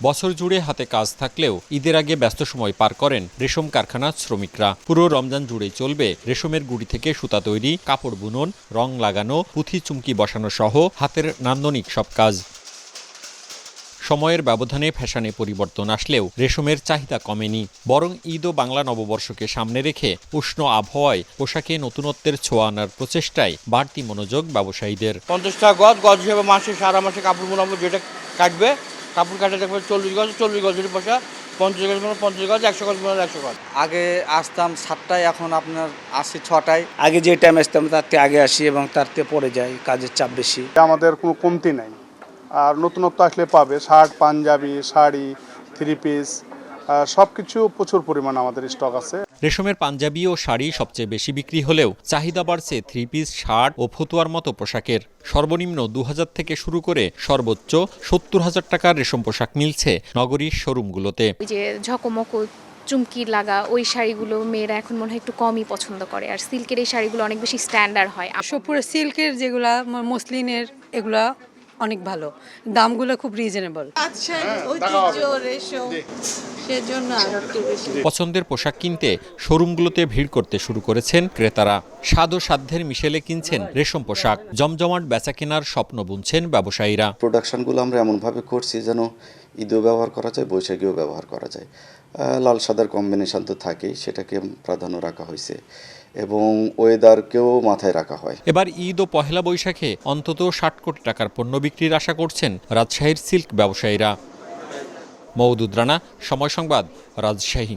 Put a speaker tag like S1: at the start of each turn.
S1: বছর জুড়ে হাতে কাজ থাকলেও ঈদের আগে ব্যস্ত সময় পার করেন রেশম কারখানার শ্রমিকরা। পুরো রমজান জুড়েই চলবে রেশমের গুঁড়ি থেকে সুতা তৈরি, কাপড় বুনন, রং লাগানো, পুঁথি চুমকি বসানো সহ হাতের নান্দনিক সব কাজ। সময়ের ব্যবধানে ফ্যাশনে পরিবর্তন আসলেও রেশমের চাহিদা কমেনি, বরং ঈদ ও বাংলা নববর্ষকে সামনে রেখে উষ্ণ আবহাওয়ায় পোশাকে নতুনত্বের ছোঁয়া আনার প্রচেষ্টায় বাড়তি মনোযোগ ব্যবসায়ীদের।
S2: 50 টাকা গজ, গজ হিসেবে মাসে সারা মাসে কাপড় বোনাবো, যেটা কাটবে কাপড় কাটে দেখবে 40 গজ, 40 গজের পয়সা 50 গজ, 50 গজ, 100 গজ, 100 গজ।
S3: আগে আসতাম 7টায়, এখন আপনার আসি 6টায়। আগে যে টাইম আসতাম তার থেকে আগে আসি এবং তার থেকে পরে যাই, কাজের চাপ বেশি।
S4: আমাদের কোনো কমতি নাই, আর নতুনত্ব আসলে পাবে। শার্ট, পাঞ্জাবি, শাড়ি, 3 পিস সব কিছু প্রচুর পরিমাণ আমাদের স্টক আছে।
S1: রেশমের পাঞ্জাবি ও শাড়ি সবচেয়ে বেশি বিক্রি হলেও চাহিদা বাড়ছে 3 পিস, শার্ট ও ফতুয়ার মতো পোশাকের। সর্বনিম্ন 2000 থেকে শুরু করে সর্বোচ্চ 70,000 টাকার রেশম পোশাক মিলছে নগরীর শোরুমগুলোতে।
S5: যে ঝকমকো চুমকি লাগা ওই শাড়িগুলো মেয়েরা এখন মনে হয় একটু কমই পছন্দ করে, আর সিল্কের এই শাড়িগুলো অনেক বেশি স্ট্যান্ডার্ড হয়।
S6: পুরো সিল্কের যেগুলা, মসলিনের, এগুলা অনেক ভালো, দামগুলো খুব রিজনেবল।
S1: পছন্দের পোশাক কিনতে শোরুমগুলোতে ভিড় করতে শুরু করেছেন ক্রেতারা। স্বাদ ও সাধ্যের মিশেলে কিনছেন রেশম পোশাক। জমজমাট বেচা কেনার স্বপ্ন বুনছেন ব্যবসায়ীরা।
S7: প্রোডাকশনগুলো আমরা এমনভাবে করছি যেন ঈদেও ব্যবহার করা যায়, বৈশাখীও ব্যবহার করা যায়। লাল সাদার কম্বিনেশন তো থাকেই, সেটাকে প্রাধান্য রাখা হয়েছে এবং ওয়েদারকেও মাথায় রাখা হয়।
S1: এবার ঈদ ও পহেলা বৈশাখে অন্তত 60 কোটি টাকার পণ্য বিক্রির আশা করছেন রাজশাহীর সিল্ক ব্যবসায়ীরা। মওদুদ রানা, সময় সংবাদ, রাজশাহী।